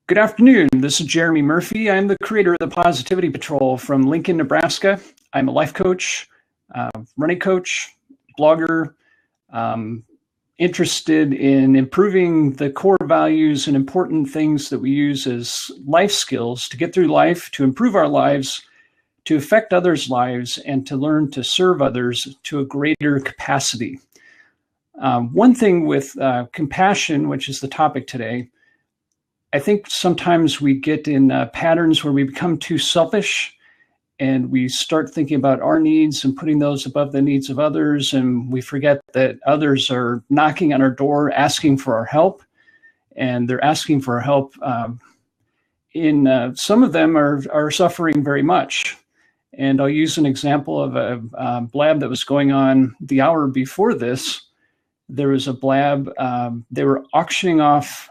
Good afternoon. This is Jeremy Murphy. I'm the creator of the Positivity Patrol from Lincoln, Nebraska. I'm a life coach, running coach, blogger, interested in improving the core values and important things that we use as life skills to get through life, to improve our lives, to affect others' lives, and to learn to serve others to a greater capacity. One thing with compassion, which is the topic today, I think sometimes we get in patterns where we become too selfish and we start thinking about our needs and putting those above the needs of others. And we forget that others are knocking on our door, asking for our help. And they're asking for our help. Some of them are suffering very much. And I'll use an example of a blab that was going on the hour before this. There was a blab, they were auctioning off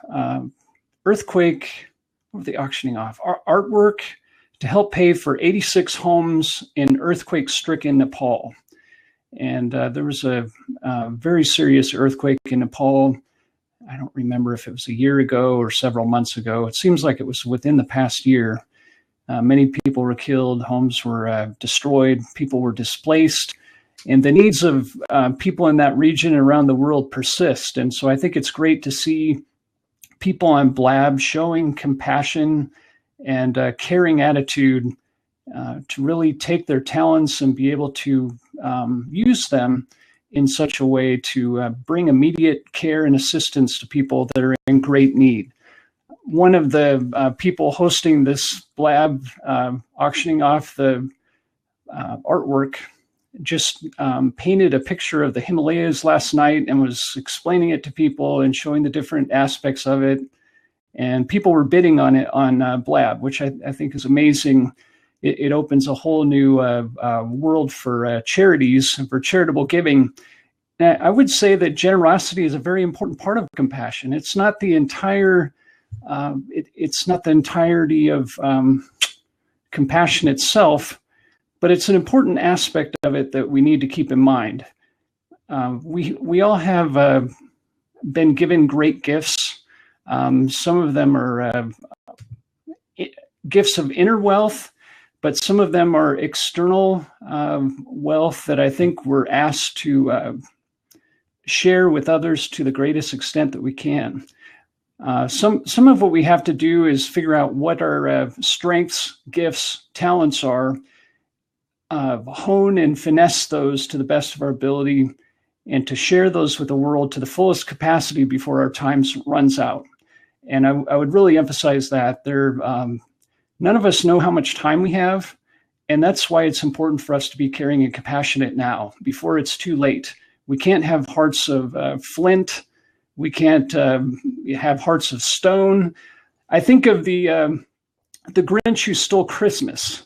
earthquake, what were they auctioning off? Artwork to help pay for 86 homes in earthquake-stricken Nepal. And there was a very serious earthquake in Nepal. I don't remember if it was a year ago or several months ago. It seems like it was within the past year. Many people were killed, homes were destroyed, people were displaced, and the needs of people in that region and around the world persist. And so I think it's great to see people on Blab showing compassion and caring attitude to really take their talents and be able to use them in such a way to bring immediate care and assistance to people that are in great need. One of the people hosting this Blab, auctioning off the artwork, just painted a picture of the Himalayas last night and was explaining it to people and showing the different aspects of it. And people were bidding on it on Blab, which I think is amazing. It opens a whole new world for charities and for charitable giving. And I would say that generosity is a very important part of compassion. It's not the entire, it's not the entirety of compassion itself, but it's an important aspect of it that we need to keep in mind. We all have been given great gifts. Some of them are gifts of inner wealth, but some of them are external wealth that I think we're asked to share with others to the greatest extent that we can. Some of what we have to do is figure out what our strengths, gifts, talents are, hone and finesse those to the best of our ability, and to share those with the world to the fullest capacity before our time runs out. And I would really emphasize that none of us know how much time we have, and that's why it's important for us to be caring and compassionate now, before it's too late. We can't have hearts of flint. We can't have hearts of stone. I think of the Grinch who stole Christmas.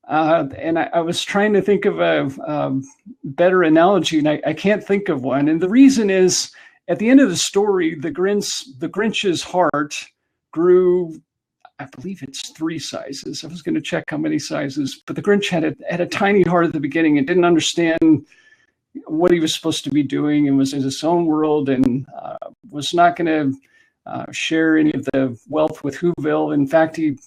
And I was trying to think of a better analogy, and I can't think of one. And the reason is, at the end of the story, the Grinch's heart grew, I believe it's 3 sizes. I was going to check how many sizes, but the Grinch had a tiny heart at the beginning and didn't understand what he was supposed to be doing, and was in his own world, and was not going to share any of the wealth with Whoville. In fact, he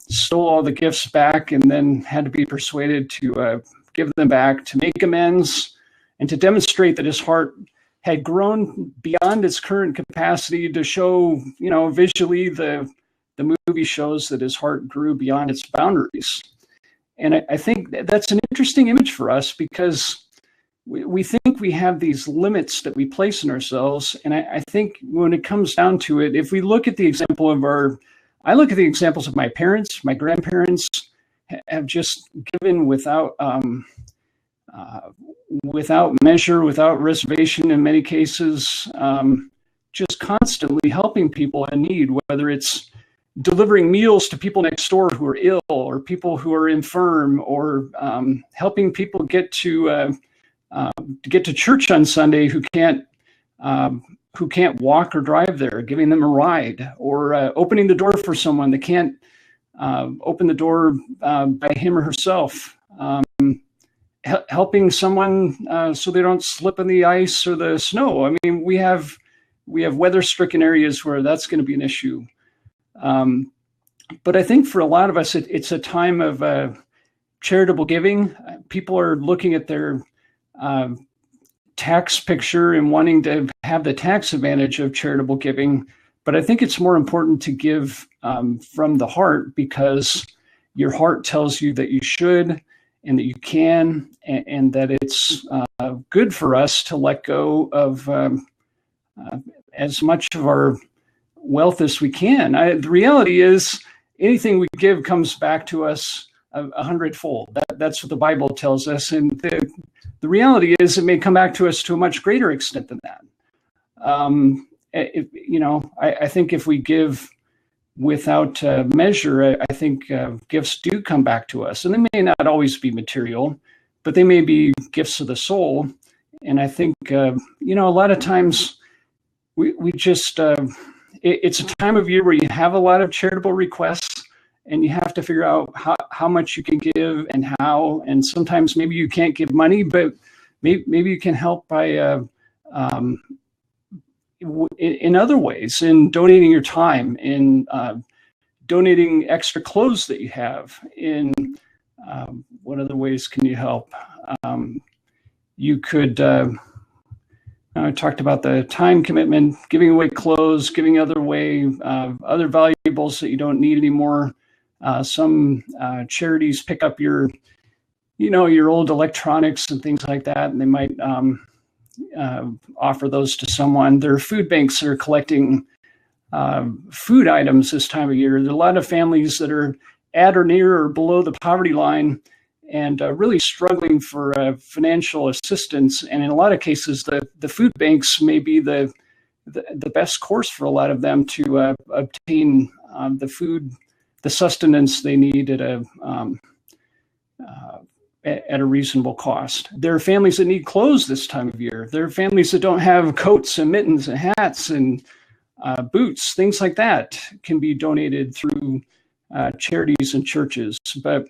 stole all the gifts back and then had to be persuaded to give them back to make amends and to demonstrate that his heart had grown beyond its current capacity to show, visually the movie shows that his heart grew beyond its boundaries. And I think that's an interesting image for us, because we think we have these limits that we place in ourselves. And I think when it comes down to it, if we look at the example of I look at the examples of my parents, my grandparents have just given without measure, without reservation in many cases, just constantly helping people in need, whether it's delivering meals to people next door who are ill, or people who are infirm, or helping people get to church on Sunday who can't walk or drive there, giving them a ride, or opening the door for someone that can't open the door by him or herself, helping someone so they don't slip in the ice or the snow. I mean, we have weather-stricken areas where that's going to be an issue. But I think for a lot of us, it's a time of charitable giving. People are looking at their tax picture and wanting to have the tax advantage of charitable giving. But I think it's more important to give from the heart, because your heart tells you that you should and that you can, and that it's good for us to let go of as much of our wealth as we can. The reality is anything we give comes back to us a hundredfold. That's what the Bible tells us. And the reality is it may come back to us to a much greater extent than that. I think if we give without measure, I think gifts do come back to us. And they may not always be material, but they may be gifts of the soul. And I think, a lot of times we just, it's a time of year where you have a lot of charitable requests, and you have to figure out how much you can give and how. And sometimes maybe you can't give money, but maybe you can help by in other ways, in donating your time, in donating extra clothes that you have. In what other ways can you help? You could. I talked about the time commitment, giving away clothes, giving other valuables that you don't need anymore. Some charities pick up your old electronics and things like that, and they might offer those to someone. There are food banks that are collecting food items this time of year. There are a lot of families that are at or near or below the poverty line and really struggling for financial assistance. And in a lot of cases, the food banks may be the best course for a lot of them to obtain the sustenance they need at a reasonable cost. There are families that need clothes this time of year. There are families that don't have coats and mittens and hats and boots. Things like that can be donated through charities and churches. But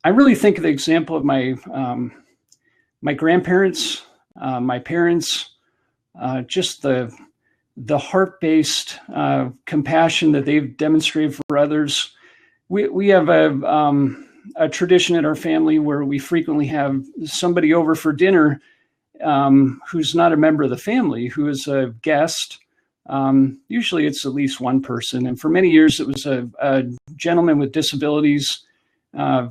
I really think of the example of my grandparents, my parents, just the heart-based compassion that they've demonstrated for others. We have a tradition in our family where we frequently have somebody over for dinner who's not a member of the family, who is a guest. Usually it's at least one person. And for many years, it was a gentleman with disabilities.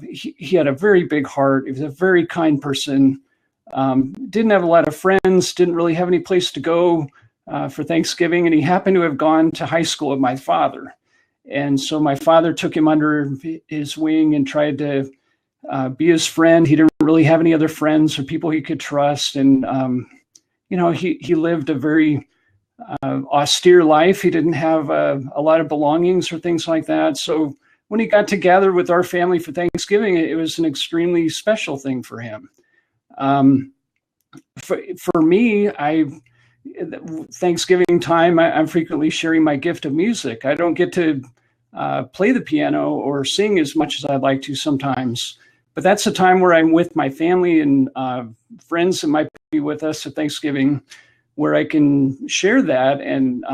He had a very big heart. He was a very kind person. Didn't have a lot of friends, didn't really have any place to go for Thanksgiving. And he happened to have gone to high school with my father. And so my father took him under his wing and tried to be his friend. He didn't really have any other friends or people he could trust. And, he lived a very austere life. He didn't have a lot of belongings or things like that. So when he got together with our family for Thanksgiving, it was an extremely special thing for him. For me, Thanksgiving time, I'm frequently sharing my gift of music. I don't get to play the piano or sing as much as I'd like to sometimes, but that's a time where I'm with my family and friends that might be with us at Thanksgiving, where I can share that and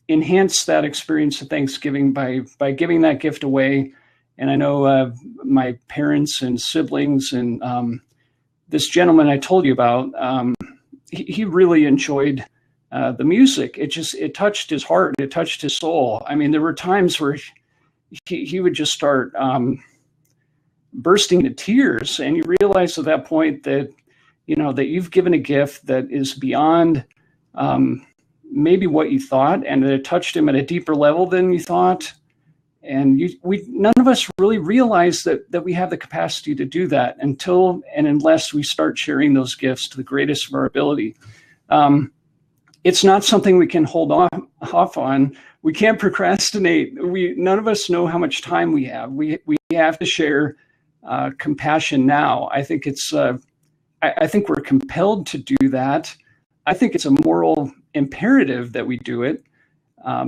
enhance that experience of Thanksgiving by giving that gift away. And I know my parents and siblings and this gentleman I told you about, he really enjoyed the music. It touched his heart. It touched his soul. I mean, there were times where he would just start bursting into tears, and you realize at that point that, that you've given a gift that is beyond maybe what you thought, and it touched him at a deeper level than you thought. And none of us really realize that we have the capacity to do that until and unless we start sharing those gifts to the greatest of our ability. It's not something we can hold off on. We can't procrastinate. None of us know how much time we have. We have to share compassion now. I think I think we're compelled to do that. I think it's a moral imperative that we do it.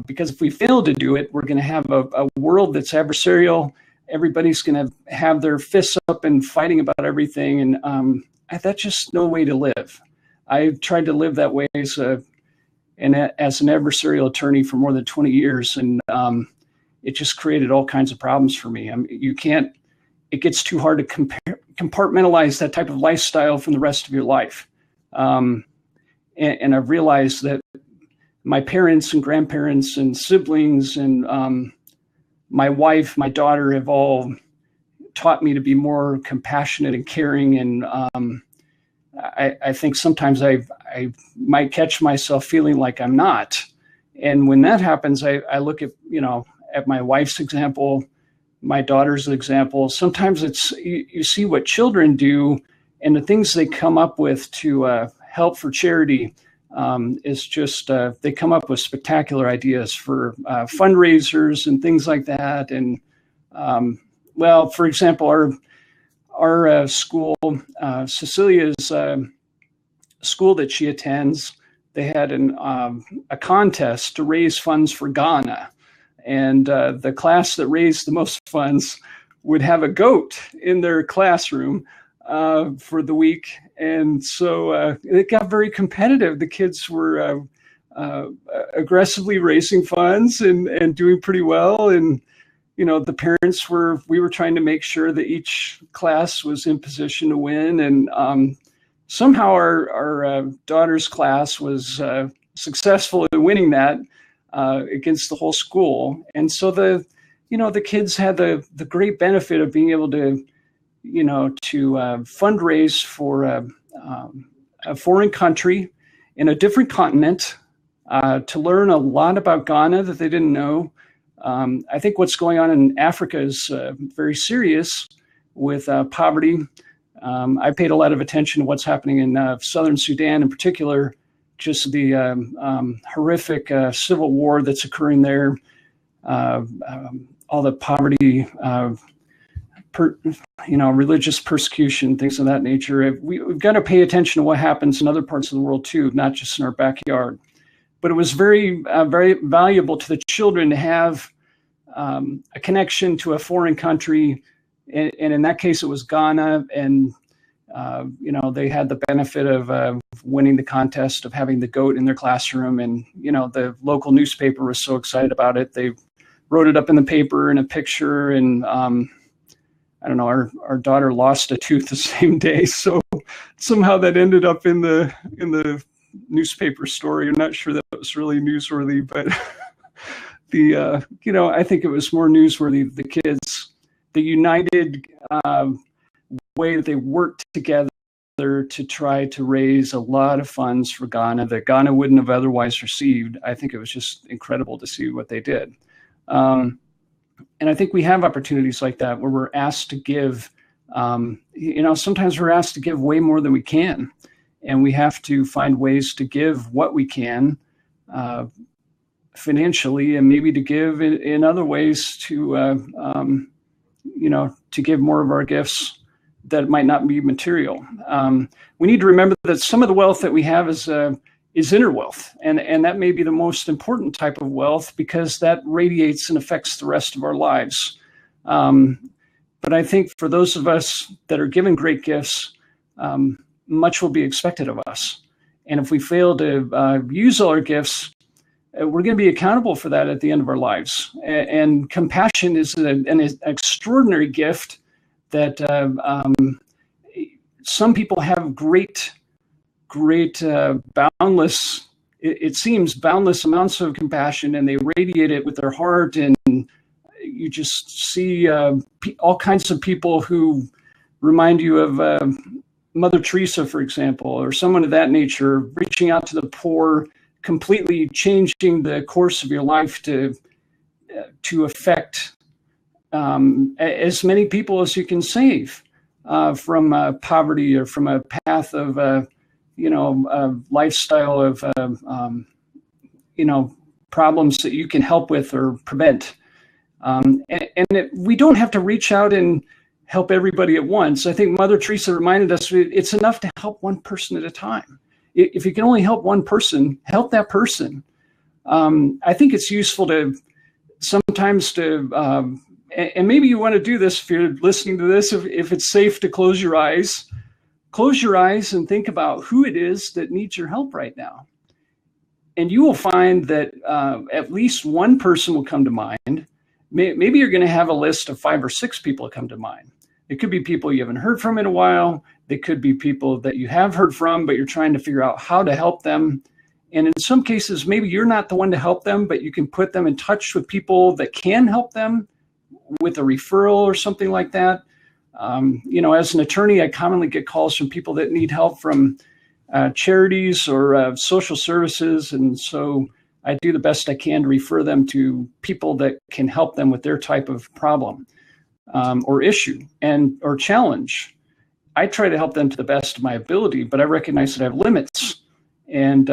Because if we fail to do it, we're going to have a world that's adversarial. Everybody's going to have their fists up and fighting about everything. And that's just no way to live. I tried to live that way as and as an adversarial attorney for more than 20 years. And it just created all kinds of problems for me. I mean, it gets too hard to compartmentalize that type of lifestyle from the rest of your life. And I've realized that my parents and grandparents and siblings and my wife, my daughter have all taught me to be more compassionate and caring. And I think sometimes I might catch myself feeling like I'm not. And when that happens, I look at my wife's example, my daughter's example. Sometimes you see what children do, and the things they come up with to help for charity is just, they come up with spectacular ideas for fundraisers and things like that. And well, for example, our school, Cecilia's school that she attends, they had a contest to raise funds for Ghana. And the class that raised the most funds would have a goat in their classroom for the week. And so it got very competitive. The kids were aggressively raising funds and doing pretty well. And, the parents we were trying to make sure that each class was in position to win. And somehow our daughter's class was successful in winning that against the whole school. And so the kids had the great benefit of being able to, to fundraise for a foreign country in a different continent, to learn a lot about Ghana that they didn't know. I think what's going on in Africa is very serious with poverty. I paid a lot of attention to what's happening in southern Sudan in particular, just the horrific civil war that's occurring there, all the poverty, religious persecution, things of that nature. We've got to pay attention to what happens in other parts of the world too, not just in our backyard. But it was very, very valuable to the children to have a connection to a foreign country. And in that case, it was Ghana. And, they had the benefit of winning the contest, of having the goat in their classroom. And, the local newspaper was so excited about it. They wrote it up in the paper in a picture. And I don't know, our daughter lost a tooth the same day. So somehow that ended up in the newspaper story. I'm not sure that was really newsworthy, but I think it was more newsworthy. The kids, the united way that they worked together to try to raise a lot of funds for Ghana that Ghana wouldn't have otherwise received. I think it was just incredible to see what they did. And I think we have opportunities like that where we're asked to give, sometimes we're asked to give way more than we can. And we have to find ways to give what we can financially, and maybe to give in other ways to give more of our gifts that might not be material. We need to remember that some of the wealth that we have is inner wealth. And that may be the most important type of wealth because that radiates and affects the rest of our lives. But I think for those of us that are given great gifts, much will be expected of us. And if we fail to use all our gifts, we're going to be accountable for that at the end of our lives. And compassion is an extraordinary gift that some people have great, boundless, it seems boundless amounts of compassion, and they radiate it with their heart. And you just see all kinds of people who remind you of Mother Teresa, for example, or someone of that nature, reaching out to the poor, completely changing the course of your life to affect as many people as you can save from poverty or from a path of, a lifestyle of, problems that you can help with or prevent. We don't have to reach out and help everybody at once. I think Mother Teresa reminded us it's enough to help one person at a time. If you can only help one person, help that person. I think it's useful to sometimes and maybe you want to do this if you're listening to this, if it's safe to close your eyes and think about who it is that needs your help right now. And you will find that at least one person will come to mind. Maybe you're going to have a list of 5 or 6 people that come to mind. It could be people you haven't heard from in a while. They could be people that you have heard from, but you're trying to figure out how to help them. And in some cases, maybe you're not the one to help them, but you can put them in touch with people that can help them with a referral or something like that. As an attorney, I commonly get calls from people that need help from charities or social services. And so I do the best I can to refer them to people that can help them with their type of problem or issue or challenge. I try to help them to the best of my ability, but I recognize that I have limits. And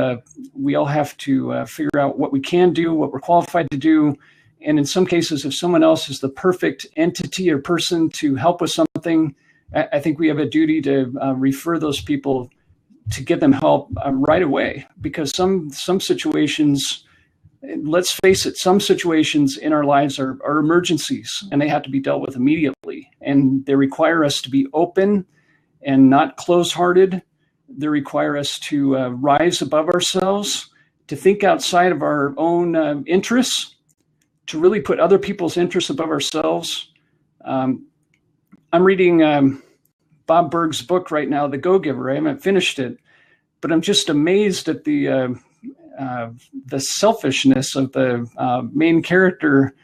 we all have to figure out what we can do, what we're qualified to do. And in some cases, if someone else is the perfect entity or person to help with something, I think we have a duty to refer those people to get them help right away. Because some situations, let's face it, some situations in our lives are emergencies, and they have to be dealt with immediately. And they require us to be open and not close-hearted. They require us to rise above ourselves, to think outside of our own interests, to really put other people's interests above ourselves. I'm reading Bob Burg's book right now, The Go-Giver. I haven't finished it, but I'm just amazed at the selfishness of the main character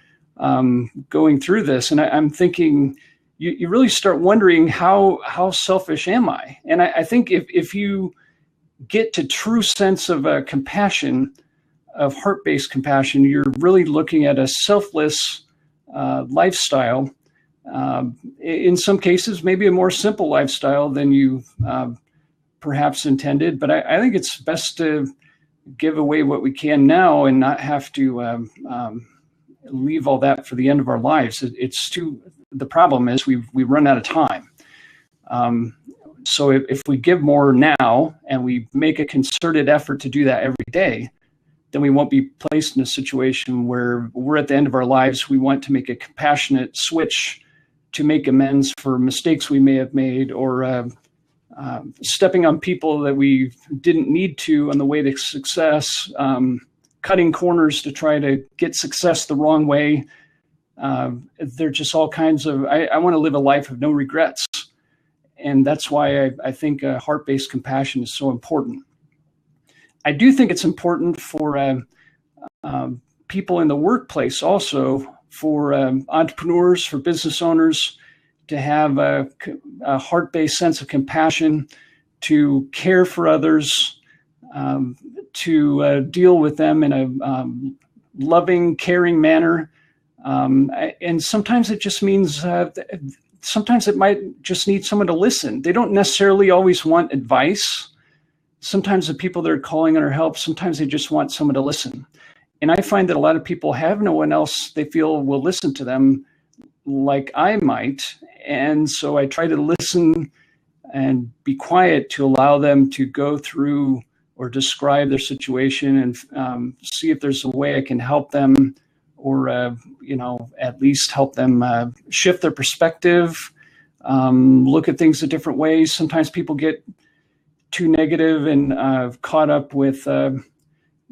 going through this. And I'm thinking, you really start wondering, how selfish am I? And I think if you get to true sense of compassion, of heart-based compassion, you're really looking at a selfless lifestyle. In some cases, maybe a more simple lifestyle than you perhaps intended. But I think it's best to give away what we can now and not have to leave all that for the end of our lives. The problem is we run out of time. So if we give more now and we make a concerted effort to do that every day, then we won't be placed in a situation where we're at the end of our lives. We want to make a compassionate switch to make amends for mistakes we may have made, or stepping on people that we didn't need to on the way to success, cutting corners to try to get success the wrong way. They're just all kinds of, I want to live a life of no regrets. And that's why I think heart-based compassion is so important. I do think it's important for people in the workplace also, for entrepreneurs, for business owners, to have a heart-based sense of compassion, to care for others, to deal with them in a loving, caring manner. And sometimes it just means, sometimes it might just need someone to listen. They don't necessarily always want advice. Sometimes the people that are calling on our help, sometimes they just want someone to listen. And I find that a lot of people have no one else they feel will listen to them like I might. And so I try to listen and be quiet to allow them to go through or describe their situation and see if there's a way I can help them, or at least help them shift their perspective, look at things a different ways. Sometimes people get too negative and caught up with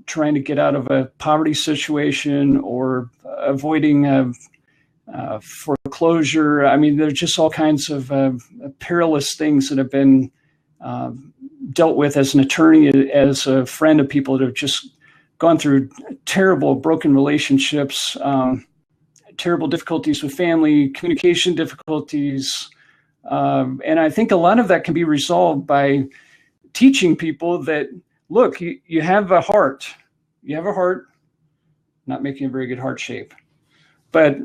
trying to get out of a poverty situation or avoiding foreclosure. I mean, there's just all kinds of perilous things that have been dealt with as an attorney, as a friend of people that have just gone through terrible broken relationships, terrible difficulties with family, communication difficulties. And I think a lot of that can be resolved by teaching people that, look, you have a heart. You have a heart, not making a very good heart shape. But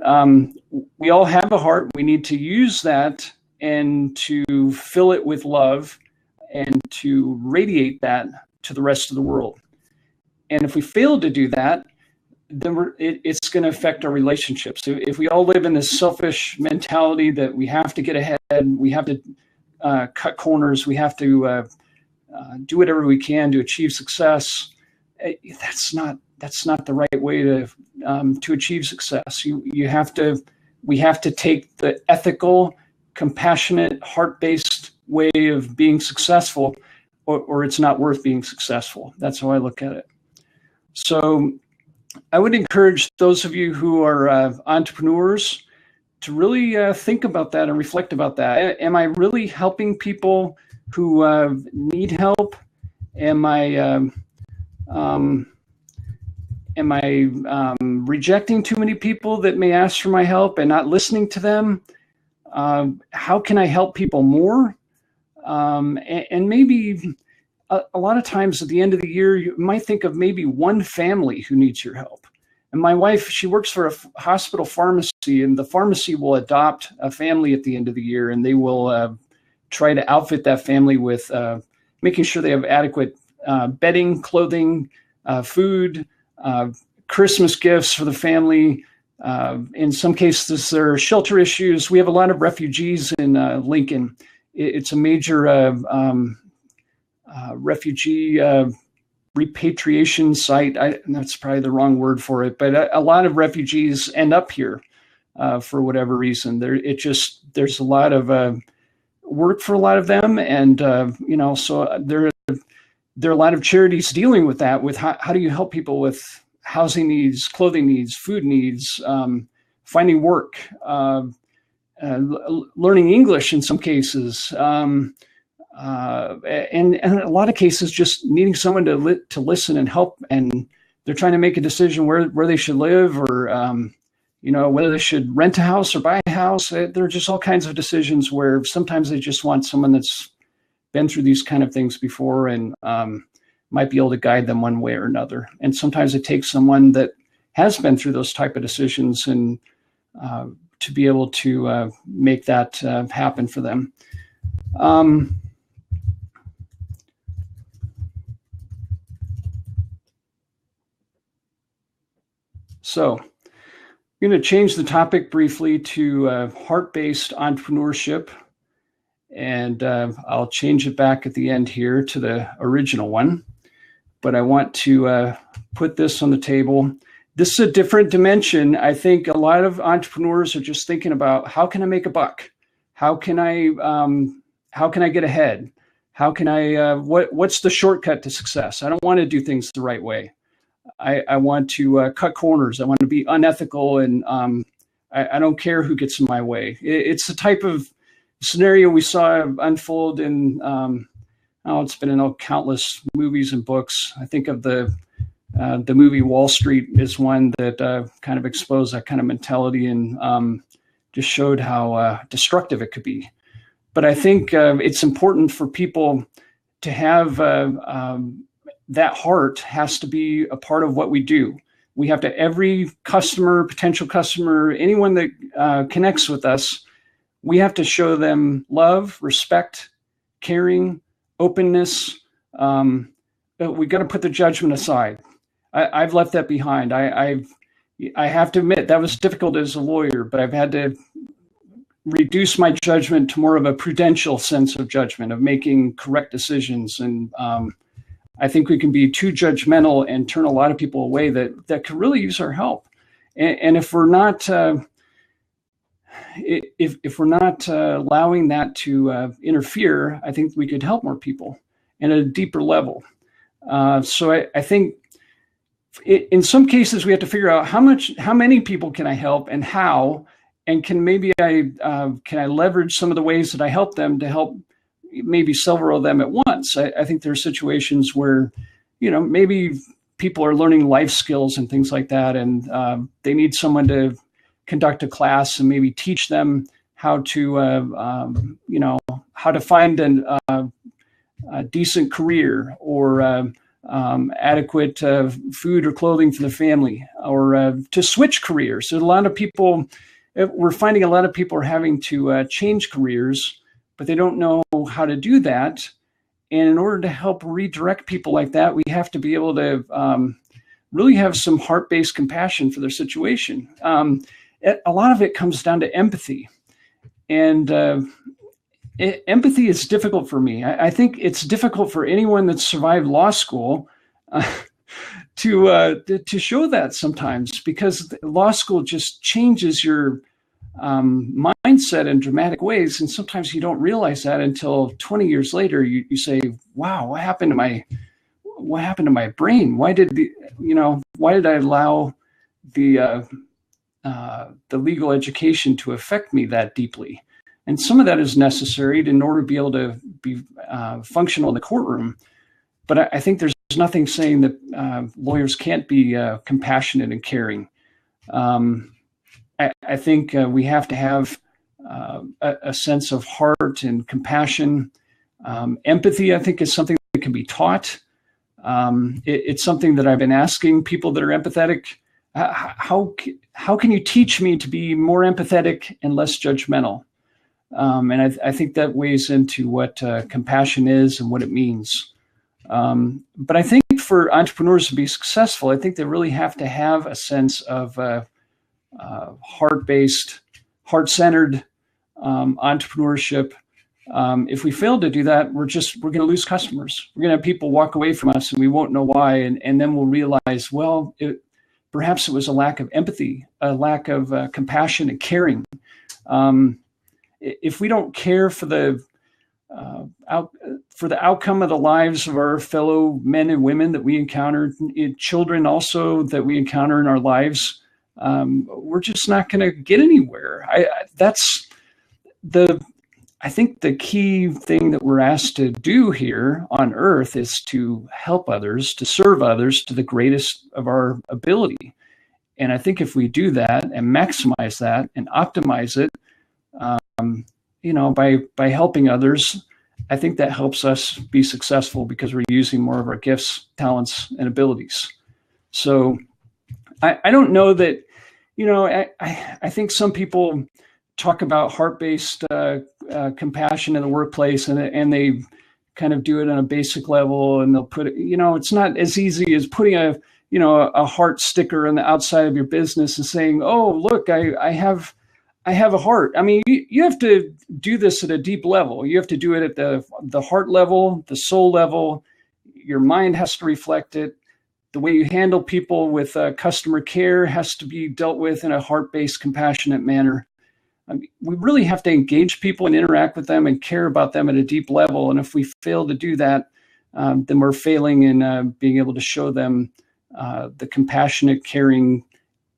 we all have a heart. We need to use that and to fill it with love and to radiate that to the rest of the world. And if we fail to do that, then it's going to affect our relationships. So if we all live in this selfish mentality that we have to get ahead, we have to cut corners, we have to do whatever we can to achieve success, that's not the right way to achieve success. We have to take the ethical, compassionate, heart-based way of being successful, or it's not worth being successful. That's how I look at it. So I would encourage those of you who are entrepreneurs to really think about that and reflect about that. Am I really helping people who need help? Am I rejecting too many people that may ask for my help and not listening to them? How can I help people more? And maybe a lot of times at the end of the year, you might think of maybe one family who needs your help. And my wife, she works for a hospital pharmacy, and the pharmacy will adopt a family at the end of the year, and they will try to outfit that family with making sure they have adequate bedding, clothing, food, Christmas gifts for the family. In some cases, there are shelter issues. We have a lot of refugees in Lincoln. It's a major refugee repatriation site. That's probably the wrong word for it, but a lot of refugees end up here for whatever reason. There's a lot of work for a lot of them, and so there are a lot of charities dealing with that. With how do you help people with housing needs, clothing needs, food needs, finding work, learning English in some cases. And in a lot of cases, just needing someone to listen and help, and they're trying to make a decision where they should live, or whether they should rent a house or buy a house. There are just all kinds of decisions where sometimes they just want someone that's been through these kind of things before and might be able to guide them one way or another. And sometimes it takes someone that has been through those type of decisions and to be able to make that happen for them. So I'm going to change the topic briefly to heart-based entrepreneurship, and I'll change it back at the end here to the original one. But I want to put this on the table. This is a different dimension. I think a lot of entrepreneurs are just thinking about, how can I make a buck? How can I get ahead? How can I what's the shortcut to success? I don't want to do things the right way. I want to cut corners. I want to be unethical, and I don't care who gets in my way. It's the type of scenario we saw unfold in, it's been in countless movies and books. I think of the movie Wall Street is one that kind of exposed that kind of mentality and just showed how destructive it could be. But I think it's important for people to have that heart has to be a part of what we do. We have to, every customer, potential customer, anyone that connects with us, we have to show them love, respect, caring, openness. We got to put the judgment aside. I've left that behind. I have to admit that was difficult as a lawyer, but I've had to reduce my judgment to more of a prudential sense of judgment, of making correct decisions. And I think we can be too judgmental and turn a lot of people away that could really use our help. And if we're not if we're not allowing that to interfere, I think we could help more people at a deeper level. So I think in some cases we have to figure out how many people can I help and how, and can I leverage some of the ways that I help them to help maybe several of them at once. I think there are situations where, maybe people are learning life skills and things like that, and they need someone to conduct a class and maybe teach them how to, how to find a decent career, or adequate food or clothing for the family, or to switch careers. So a lot of people, we're finding a lot of people are having to change careers, but they don't know how to do that. And in order to help redirect people like that, we have to be able to really have some heart-based compassion for their situation. A lot of it comes down to empathy. And empathy is difficult for me. I think it's difficult for anyone that's survived law school to show that sometimes, because law school just changes your mindset in dramatic ways. And sometimes you don't realize that until 20 years later. You say, wow, what happened to what happened to my brain? Why did I allow the legal education to affect me that deeply? And some of that is necessary in order to be able to be functional in the courtroom. But I think there's nothing saying that lawyers can't be compassionate and caring. I think we have to have a sense of heart and compassion. Empathy, I think, is something that can be taught. It's something that I've been asking people that are empathetic. How can you teach me to be more empathetic and less judgmental? And I think that weighs into what compassion is and what it means. But I think for entrepreneurs to be successful, I think they really have to have a sense of heart-based, heart-centered entrepreneurship. If we fail to do that, we're going to lose customers. We're going to have people walk away from us and we won't know why. And then we'll realize, well, perhaps it was a lack of empathy, a lack of compassion and caring. If we don't care for the outcome of the lives of our fellow men and women that we encounter, children also that we encounter in our lives, we're just not going to get anywhere. I think the key thing that we're asked to do here on earth is to help others, to serve others to the greatest of our ability. And I think if we do that and maximize that and optimize it, by helping others, I think that helps us be successful because we're using more of our gifts, talents, and abilities. So I don't know that, I think some people talk about heart-based compassion in the workplace and they kind of do it on a basic level, and they'll put it, it's not as easy as putting a heart sticker on the outside of your business and saying, oh, look, I have a heart. I mean, you have to do this at a deep level. You have to do it at the heart level, the soul level. Your mind has to reflect it. The way you handle people with customer care has to be dealt with in a heart-based, compassionate manner. I mean, we really have to engage people and interact with them and care about them at a deep level. And if we fail to do that, then we're failing in being able to show them the compassionate, caring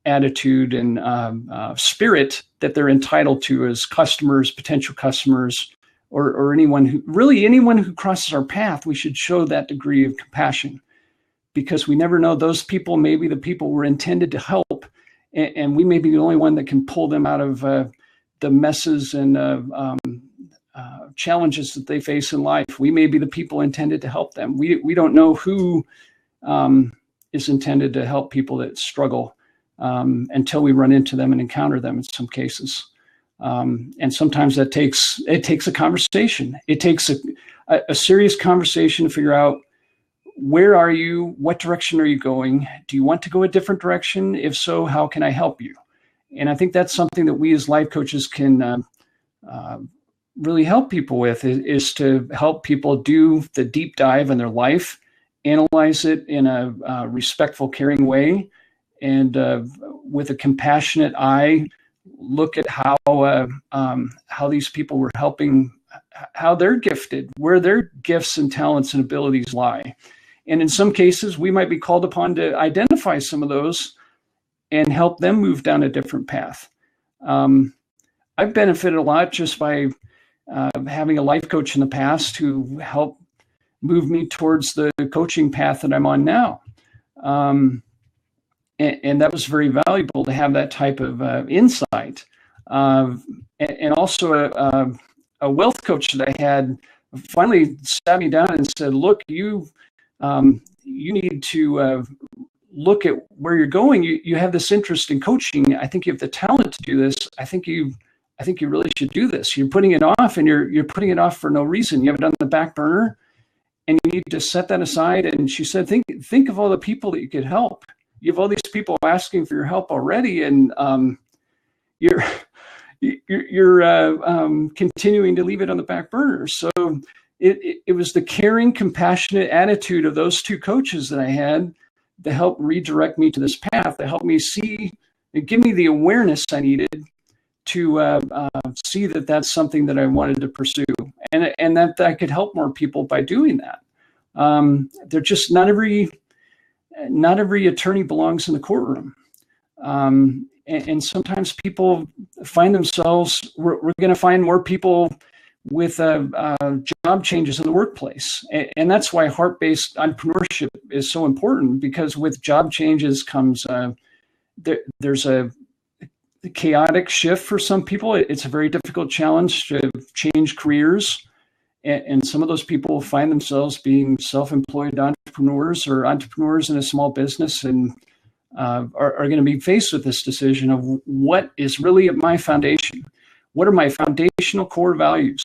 attitude and spirit that they're entitled to as customers, potential customers, or anyone who crosses our path. We should show that degree of compassion, because we never know, those people may be the people we're intended to help, and we may be the only one that can pull them out of the messes and challenges that they face in life. We may be the people intended to help them. We don't know who is intended to help people that struggle until we run into them and encounter them in some cases. And sometimes it takes a conversation. It takes a serious conversation to figure out, where are you? What direction are you going? Do you want to go a different direction? If so, how can I help you? And I think that's something that we as life coaches can really help people with, is to help people do the deep dive in their life, analyze it in a respectful, caring way, and with a compassionate eye, look at how these people were helping, how they're gifted, where their gifts and talents and abilities lie. And in some cases, we might be called upon to identify some of those and help them move down a different path. I've benefited a lot just by having a life coach in the past who helped move me towards the coaching path that I'm on now. And that was very valuable to have that type of insight. And also a wealth coach that I had finally sat me down and said, look, you need to look at where you're going. You have this interest in coaching. I think you have the talent to do this. I think you really should do this. You're putting it off, and you're putting it off for no reason. You have it on the back burner, and you need to set that aside. And she said, think of all the people that you could help. You have all these people asking for your help already, and you're continuing to leave it on the back burner. So it was the caring, compassionate attitude of those two coaches that I had to help redirect me to this path, to help me see and give me the awareness I needed to see that that's something that I wanted to pursue, and that I could help more people by doing that. They're just not every attorney belongs in the courtroom. And sometimes people find themselves, we're going to find more people with job changes in the workplace. And that's why heart-based entrepreneurship is so important, because with job changes comes, there's a chaotic shift for some people. It's a very difficult challenge to change careers. And some of those people find themselves being self-employed entrepreneurs or entrepreneurs in a small business, and are going to be faced with this decision of what is really at my foundation. What are my foundational core values?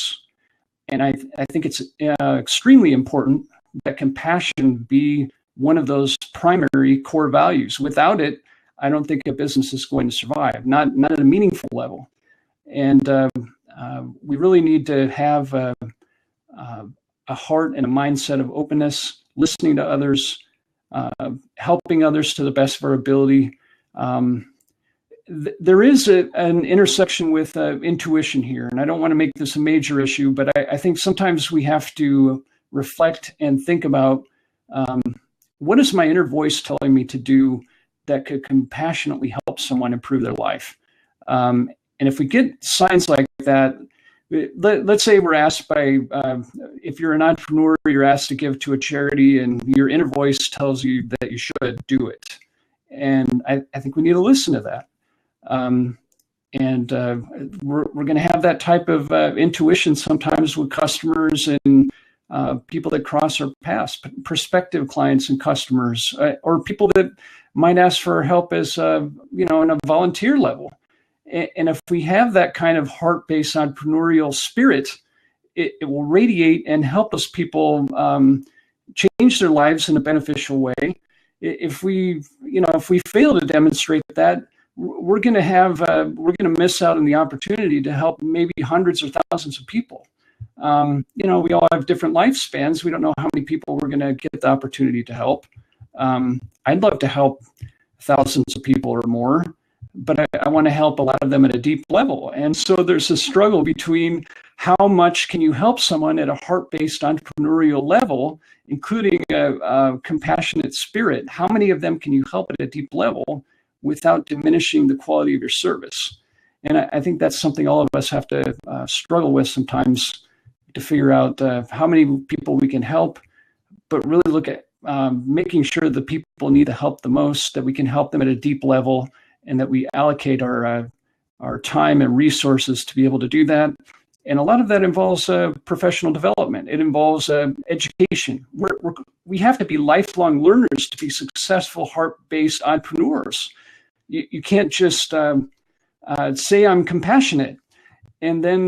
And I think it's extremely important that compassion be one of those primary core values. Without it, I don't think a business is going to survive, not at a meaningful level. And we really need to have a heart and a mindset of openness, listening to others, helping others to the best of our ability. There is an intersection with intuition here, and I don't want to make this a major issue, but I think sometimes we have to reflect and think about what is my inner voice telling me to do that could compassionately help someone improve their life. And if we get signs like that, let's say we're asked by, if you're an entrepreneur, you're asked to give to a charity, and your inner voice tells you that you should do it. And I think we need to listen to that. We're going to have that type of intuition sometimes with customers and people that cross our paths, prospective clients and customers, or people that might ask for help as, on a volunteer level. And if we have that kind of heart-based entrepreneurial spirit, it will radiate and help those people change their lives in a beneficial way. If we fail to demonstrate that, we're going to miss out on the opportunity to help maybe hundreds or thousands of people. We all have different lifespans. We don't know how many people we're going to get the opportunity to help. I'd love to help thousands of people or more, but I want to help a lot of them at a deep level. And so there's a struggle between how much can you help someone at a heart-based entrepreneurial level, including a compassionate spirit. How many of them can you help at a deep level without diminishing the quality of your service? And I think that's something all of us have to struggle with sometimes, to figure out how many people we can help, but really look at making sure the people need the help the most, that we can help them at a deep level, and that we allocate our time and resources to be able to do that. And a lot of that involves professional development. It involves education. We have to be lifelong learners to be successful heart-based entrepreneurs. You can't just say I'm compassionate and then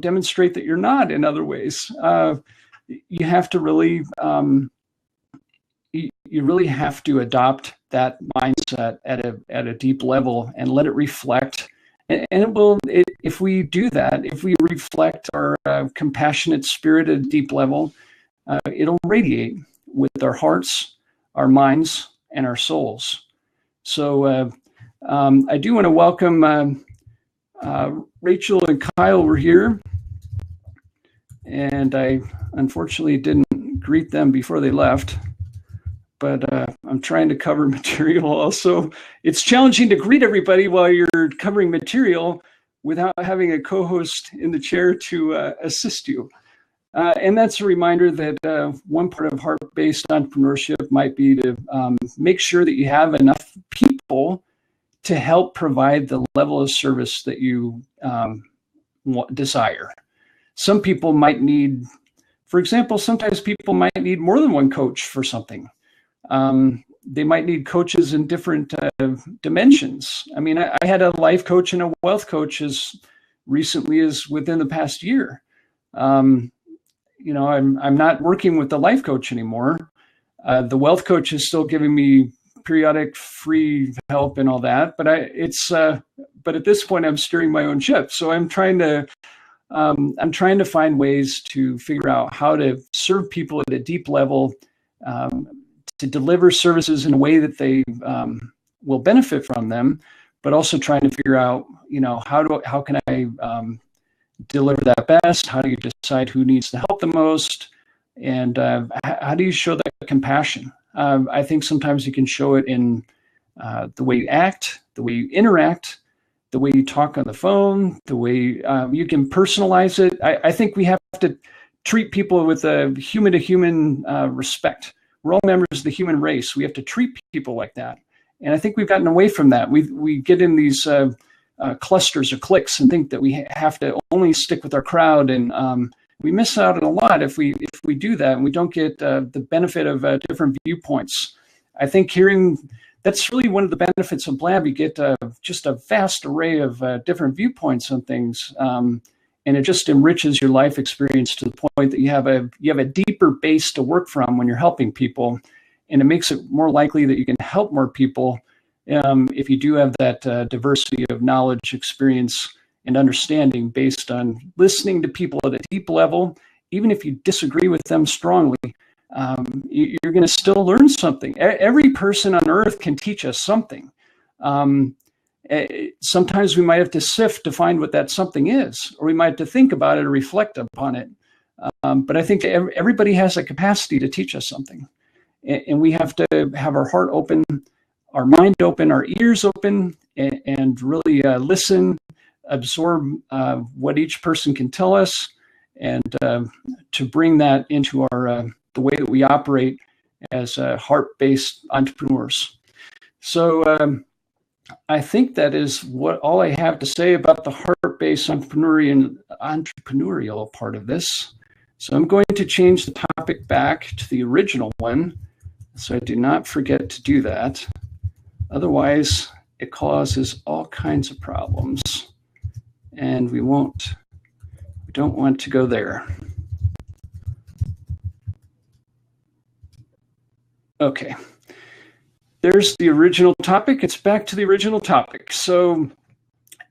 demonstrate that you're not in other ways. You have to really you really have to adopt that mindset at a deep level and let it reflect. And it will, if we do that, if we reflect our compassionate spirit at a deep level, it'll radiate with our hearts, our minds, and our souls. So I do want to welcome Rachel and Kyle were here, and I unfortunately didn't greet them before they left. But I'm trying to cover material also. It's challenging to greet everybody while you're covering material without having a co-host in the chair to assist you. And that's a reminder that one part of heart-based entrepreneurship might be to make sure that you have enough people to help provide the level of service that you desire. Some people might need, for example, sometimes people might need more than one coach for something. They might need coaches in different dimensions. I mean, I had a life coach and a wealth coach as recently as within the past year. I'm not working with the life coach anymore. The wealth coach is still giving me periodic free help and all that, but but at this point I'm steering my own ship. So I'm trying to find ways to figure out how to serve people at a deep level, to deliver services in a way that they will benefit from them, but also trying to figure out, how can I deliver that best? How do you decide who needs the help the most? And how do you show that compassion? I think sometimes you can show it in the way you act, the way you interact, the way you talk on the phone, the way you can personalize it. I think we have to treat people with a human-to-human respect. We're all members of the human race. We have to treat people like that. And I think we've gotten away from that. We get in these clusters or cliques and think that we have to only stick with our crowd, and we miss out on a lot if we do that, and we don't get the benefit of different viewpoints. I think that's really one of the benefits of Blab. You get just a vast array of different viewpoints on things, and it just enriches your life experience to the point that you have a deeper base to work from when you're helping people, and it makes it more likely that you can help more people if you do have that diversity of knowledge, experience, and understanding based on listening to people at a deep level. Even if you disagree with them strongly, you're going to still learn something. Every person on earth can teach us something. Sometimes we might have to sift to find what that something is, or we might have to think about it or reflect upon it. But I think everybody has a capacity to teach us something. And we have to have our heart open, our mind open, our ears open, and really listen, absorb what each person can tell us, and to bring that into our the way that we operate as heart-based entrepreneurs. So I think that is all I have to say about the heart-based entrepreneurial part of this. So I'm going to change the topic back to the original one, so I do not forget to do that. Otherwise, it causes all kinds of problems, and we don't want to go there. Okay, there's the original topic. It's back to the original topic. So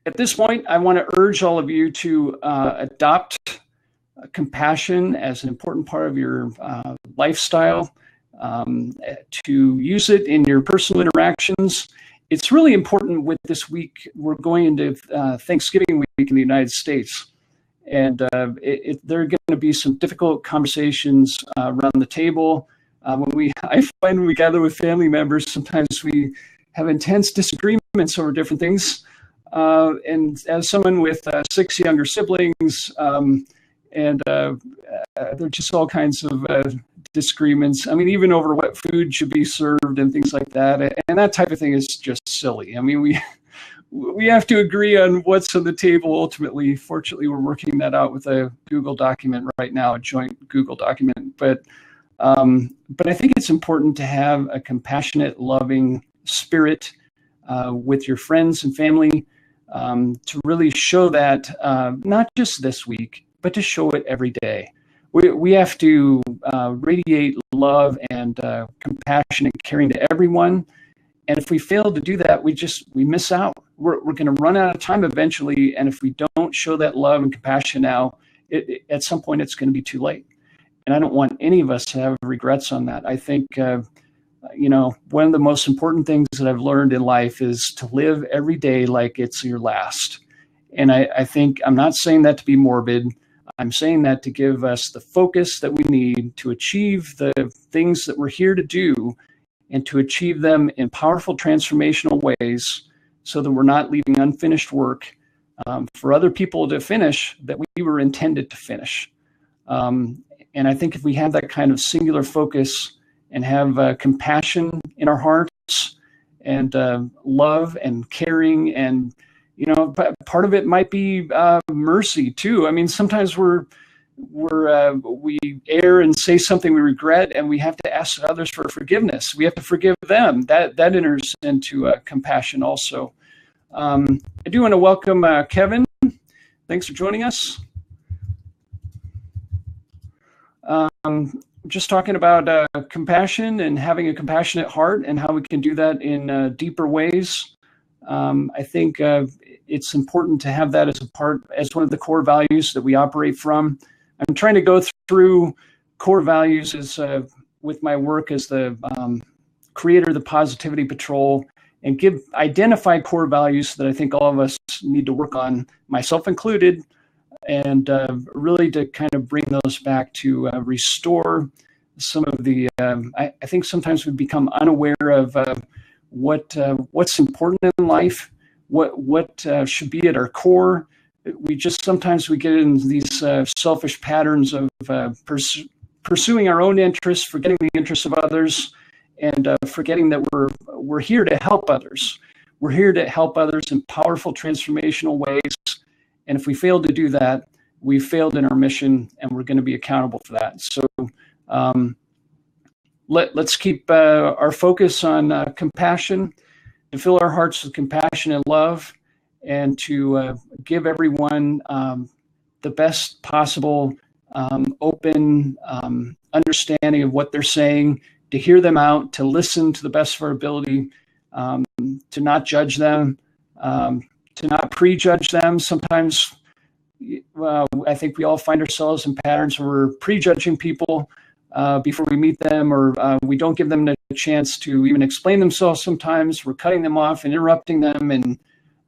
at this point, I want to urge all of you to adopt compassion as an important part of your lifestyle, to use it in your personal interactions. It's really important with this week. We're going into Thanksgiving week in the United States. And there are going to be some difficult conversations around the table. I find when we gather with family members, sometimes we have intense disagreements over different things. And as someone with 6 younger siblings, there are just all kinds of disagreements. I mean, even over what food should be served and things like that. And that type of thing is just silly. I mean, we have to agree on what's on the table ultimately. Fortunately, we're working that out with a Google document right now, a joint Google document. But I think it's important to have a compassionate, loving spirit with your friends and family, to really show that not just this week, but to show it every day. We have to radiate love and compassion and caring to everyone. And if we fail to do that, we miss out. We're going to run out of time eventually. And if we don't show that love and compassion now, at some point it's going to be too late. And I don't want any of us to have regrets on that. I think, one of the most important things that I've learned in life is to live every day like it's your last. And I think I'm not saying that to be morbid. I'm saying that to give us the focus that we need to achieve the things that we're here to do, and to achieve them in powerful transformational ways, so that we're not leaving unfinished work for other people to finish that we were intended to finish. And I think if we have that kind of singular focus and have compassion in our hearts, and love and caring, and part of it might be mercy too. I mean, sometimes we err and say something we regret, and we have to ask others for forgiveness. We have to forgive them. That enters into compassion also. I do want to welcome Kevin. Thanks for joining us. Just talking about compassion and having a compassionate heart, and how we can do that in deeper ways. I think it's important to have that as one of the core values that we operate from. I'm trying to go through core values with my work as the creator of the Positivity Patrol, and identify core values that I think all of us need to work on, myself included, and really to kind of bring those back to restore some of the, I think sometimes we become unaware of what's important in life, what should be at our core. Sometimes we get in these selfish patterns of pursuing our own interests, forgetting the interests of others, and forgetting that we're here to help others. We're here to help others in powerful, transformational ways. And if we fail to do that, we failed in our mission, and we're going to be accountable for that. So let's keep our focus on compassion, to fill our hearts with compassion and love, and to give everyone the best possible open understanding of what they're saying, to hear them out, to listen to the best of our ability, to not judge them, to not prejudge them. Sometimes I think we all find ourselves in patterns where we're prejudging people before we meet them, or we don't give them a chance to even explain themselves. Sometimes we're cutting them off and interrupting them. And,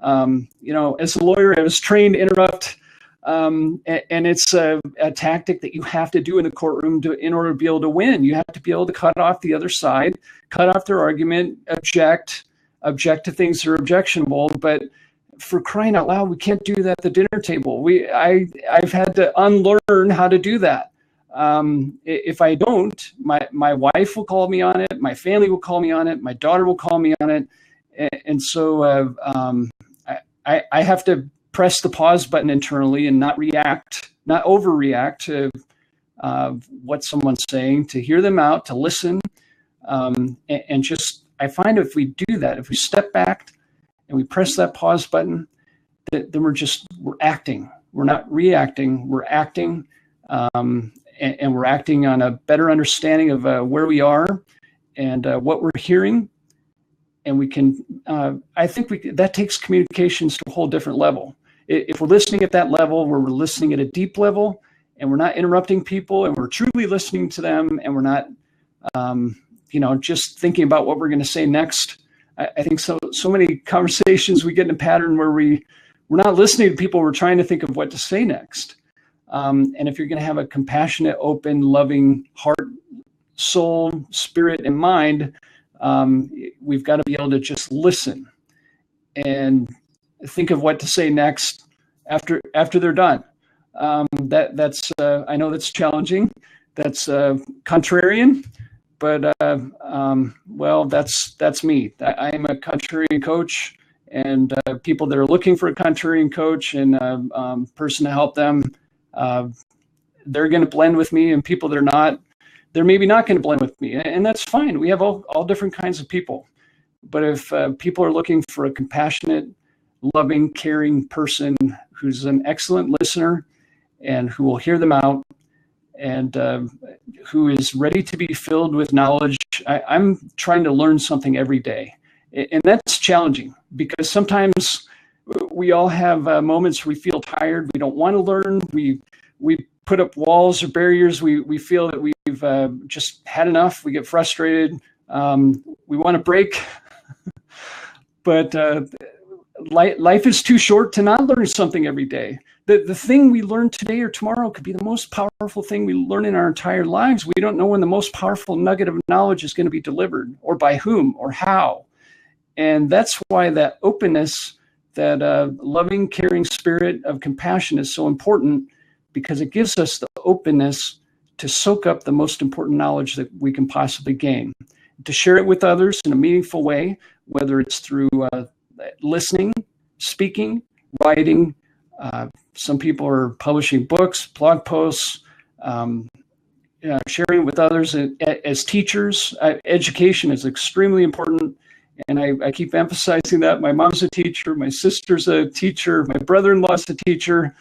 as a lawyer, I was trained to interrupt. And it's a tactic that you have to do in the courtroom in order to be able to win. You have to be able to cut off the other side, cut off their argument, object to things that are objectionable. But for crying out loud, we can't do that at the dinner table. I've had to unlearn how to do that. If I don't, my wife will call me on it. My family will call me on it. My daughter will call me on it. And so I have to press the pause button internally and not overreact to what someone's saying, to hear them out, to listen. And just, I find if we do that, if we step back and we press that pause button, then we're acting. We're not reacting, we're acting. And we're acting on a better understanding of where we are and what we're hearing. And we can, I think that takes communications to a whole different level. If we're listening at that level, where we're listening at a deep level, and we're not interrupting people, and we're truly listening to them, and we're not, just thinking about what we're going to say next. I think so many conversations we get in a pattern where we're not listening to people, we're trying to think of what to say next. And if you're going to have a compassionate, open, loving heart, soul, spirit, and mind, we've got to be able to just listen and think of what to say next after they're done. That's I know that's challenging. That's contrarian, but well, that's me. I am a contrarian coach, and people that are looking for a contrarian coach and person to help them, they're going to blend with me, and people that are not, they're maybe not going to blend with me, and that's fine. We have all different kinds of people. But if people are looking for a compassionate, loving, caring person who's an excellent listener and who will hear them out and who is ready to be filled with knowledge, I'm trying to learn something every day. And that's challenging because sometimes we all have moments where we feel tired. We don't want to learn. We put up walls or barriers. We feel that we've just had enough. We get frustrated. We want to break. But life is too short to not learn something every day. The thing we learn today or tomorrow could be the most powerful thing we learn in our entire lives. We don't know when the most powerful nugget of knowledge is going to be delivered, or by whom, or how. And that's why that openness, that loving, caring spirit of compassion is so important, because it gives us the openness to soak up the most important knowledge that we can possibly gain, to share it with others in a meaningful way, whether it's through listening, speaking, writing. Some people are publishing books, blog posts, sharing with others as teachers. Education is extremely important. And I keep emphasizing that. My mom's a teacher, my sister's a teacher, my brother-in-law's a teacher.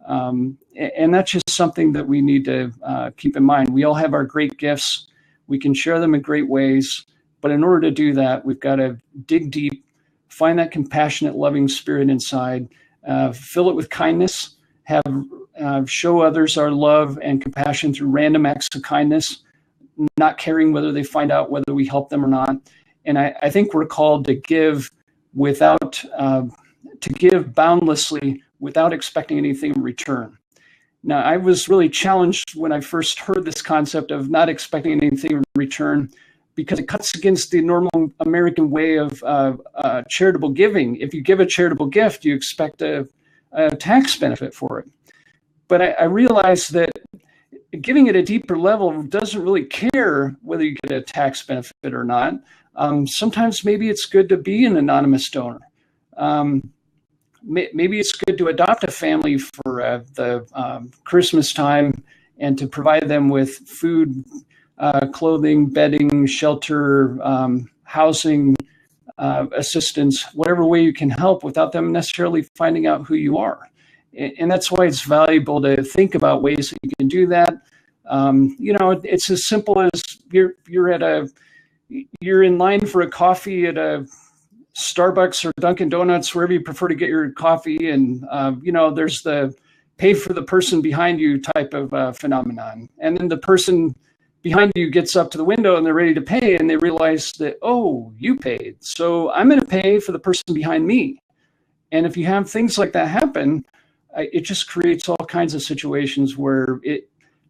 And that's just something that we need to keep in mind. We all have our great gifts. We can share them in great ways. But in order to do that, we've got to dig deep, find that compassionate, loving spirit inside, fill it with kindness, show others our love and compassion through random acts of kindness, not caring whether they find out whether we help them or not. And I think we're called to give to give boundlessly without expecting anything in return. Now, I was really challenged when I first heard this concept of not expecting anything in return, because it cuts against the normal American way of charitable giving. If you give a charitable gift, you expect a tax benefit for it. But I realized that giving at a deeper level doesn't really care whether you get a tax benefit or not. Sometimes maybe it's good to be an anonymous donor. Maybe it's good to adopt a family for the Christmas time and to provide them with food, clothing, bedding, shelter, housing, assistance, whatever way you can help without them necessarily finding out who you are. And that's why it's valuable to think about ways that you can do that. It's as simple as you're in line for a coffee at a Starbucks or Dunkin' Donuts, wherever you prefer to get your coffee, and there's the pay for the person behind you type of phenomenon. And then the person behind you gets up to the window and they're ready to pay, and they realize that, oh, you paid, so I'm going to pay for the person behind me. And if you have things like that happen, it just creates all kinds of situations where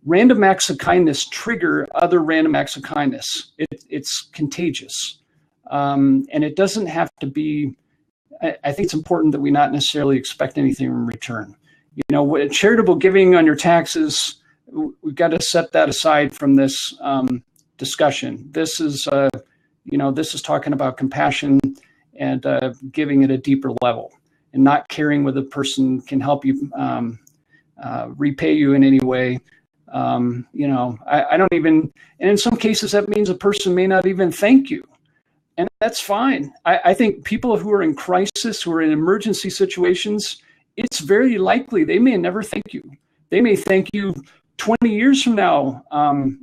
random acts of kindness trigger other random acts of kindness. It's contagious. And it doesn't have to be, I think it's important that we not necessarily expect anything in return. Charitable giving on your taxes, we've got to set that aside from this discussion. This is talking about compassion and giving at a deeper level, and not caring whether the person can help you repay you in any way. I don't even, and in some cases that means a person may not even thank you. And that's fine. I think people who are in crisis, who are in emergency situations, it's very likely they may never thank you. They may thank you 20 years from now,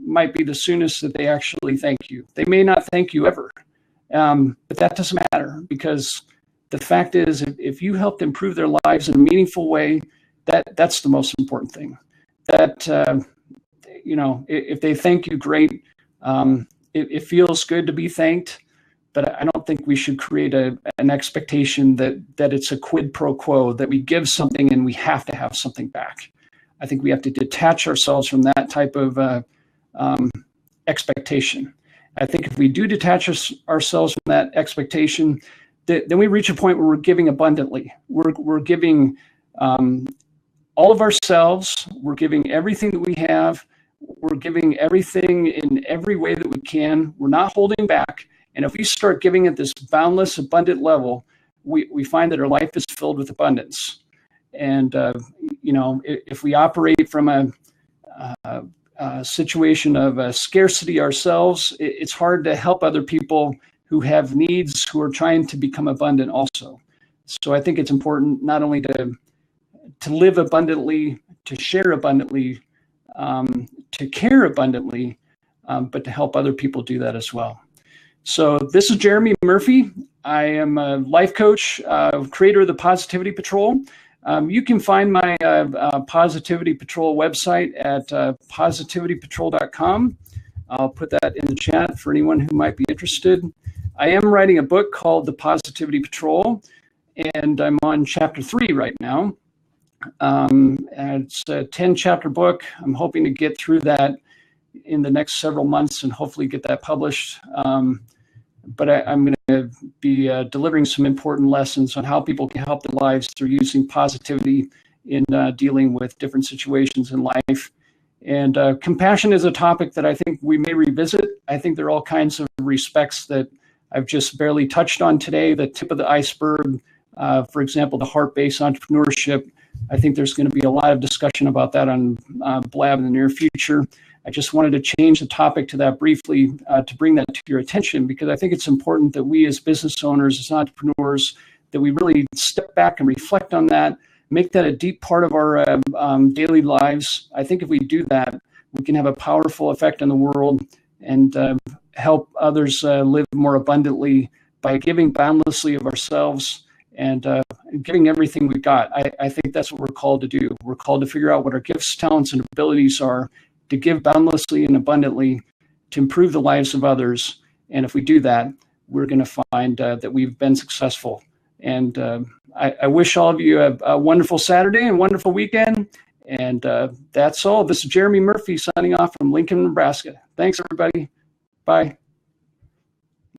might be the soonest that they actually thank you. They may not thank you ever. But that doesn't matter, because the fact is, if you helped improve their lives in a meaningful way, that's the most important thing. That, if they thank you, great. It feels good to be thanked. But I don't think we should create an expectation that it's a quid pro quo, that we give something and we have to have something back. I think we have to detach ourselves from that type of expectation. I think if we do detach ourselves from that expectation, then we reach a point where we're giving abundantly. We're giving all of ourselves. We're giving everything that we have. We're giving everything in every way that we can. We're not holding back. And if we start giving at this boundless, abundant level, we find that our life is filled with abundance. And, if we operate from a situation of scarcity ourselves, it's hard to help other people who have needs, who are trying to become abundant also. So I think it's important not only to live abundantly, to share abundantly, to care abundantly, but to help other people do that as well. So this is Jeremy Murphy. I am a life coach, creator of the Positivity Patrol. You can find my Positivity Patrol website at positivitypatrol.com. I'll put that in the chat for anyone who might be interested. I am writing a book called The Positivity Patrol, and I'm on chapter 3 right now. It's a 10-chapter book. I'm hoping to get through that in the next several months and hopefully get that published. But I'm going to be delivering some important lessons on how people can help their lives through using positivity in dealing with different situations in life. And compassion is a topic that I think we may revisit. I think there are all kinds of respects that I've just barely touched on today, the tip of the iceberg. For example, the heart-based entrepreneurship. I think there's going to be a lot of discussion about that on Blab in the near future. I just wanted to change the topic to that briefly to bring that to your attention, because I think it's important that we as business owners, as entrepreneurs, that we really step back and reflect on that, make that a deep part of our daily lives. I think if we do that, we can have a powerful effect on the world and help others live more abundantly by giving boundlessly of ourselves and giving everything we've got. I think that's what we're called to do. We're called to figure out what our gifts, talents, and abilities are, to give boundlessly and abundantly, to improve the lives of others. And if we do that, we're going to find that we've been successful. And I wish all of you a wonderful Saturday and wonderful weekend. And that's all. This is Jeremy Murphy signing off from Lincoln, Nebraska. Thanks, everybody. Bye.